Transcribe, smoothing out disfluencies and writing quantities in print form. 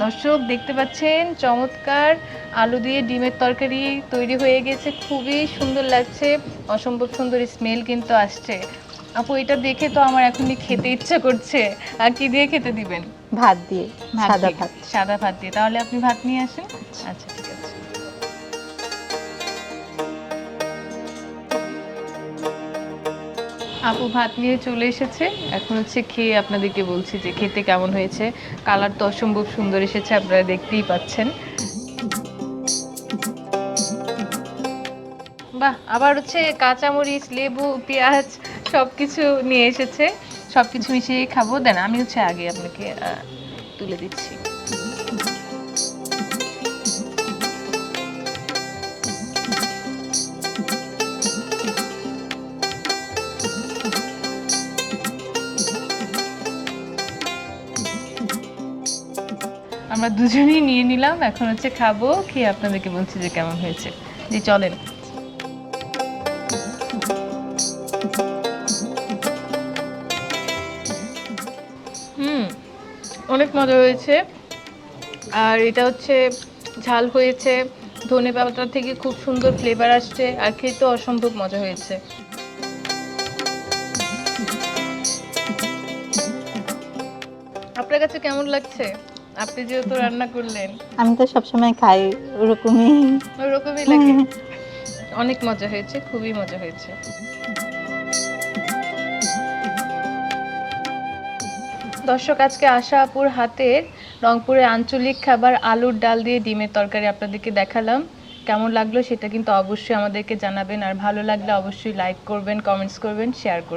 দর্শক দেখতে পাচ্ছেন চমৎকার আলু দিয়ে ডিমের তরকারি তৈরি হয়ে গেছে, খুবই সুন্দর লাগছে, অসম্ভব সুন্দর স্মেল কিন্তু আসছে। আপু এটা দেখে তো আমার এখনই খেতে ইচ্ছা করছে। আর কি দিয়ে খেতে দিবেন? ভাত দিয়ে, ভাত সাদা দিয়ে, ভাত। সাদা ভাত দিয়ে। তাহলে আপনি ভাত নিয়ে আসেন। আচ্ছা ঠিক আছে। আপু ভাত নিয়ে চলে এসেছে, এখন হচ্ছে খেয়ে আপনাদেরকে বলছি যে খেতে কেমন হয়েছে। কালার তো অসম্ভব সুন্দর এসেছে, আপনারা দেখতেই পাচ্ছেন। বাহ, আবার হচ্ছে কাঁচামরিচ, লেবু, পেঁয়াজ সবকিছু নিয়ে এসেছে। সবকিছু মিশিয়ে খাবো। দেন আমি হচ্ছে আগে আপনাকে তুলে দিচ্ছি। আমরা দুজনেই নিয়ে নিলাম, এখন হচ্ছে খাবো, খেয়ে আপনাদেরকে বলছি যে কেমন হয়েছে। জি চলেন। হুম, অনেক মজা হয়েছে। আর এটা হচ্ছে ঝাল হয়েছে, ধনেপাতা থেকে খুব সুন্দর ফ্লেভার আসছে, আর খেতে অসম্ভব মজা হয়েছে। আপনার কাছে কেমন লাগছে? আপনি যেহেতু রান্না করলেন। আমি তো সবসময় খাই ওরকমই। ওরকমই লাগে। অনেক মজা হয়েছে, খুবই মজা হয়েছে। দর্শক আজকে আশা আপুর হাতের রংপুরের আঞ্চলিক খাবার আলুর ডাল দিয়ে ডিমের তরকারি আপনাদেরকে দেখালাম। কেমন লাগলো সেটা কিন্তু অবশ্যই আমাদেরকে জানাবেন, আর ভালো লাগলে অবশ্যই লাইক করবেন, কমেন্টস করবেন, শেয়ার করবেন।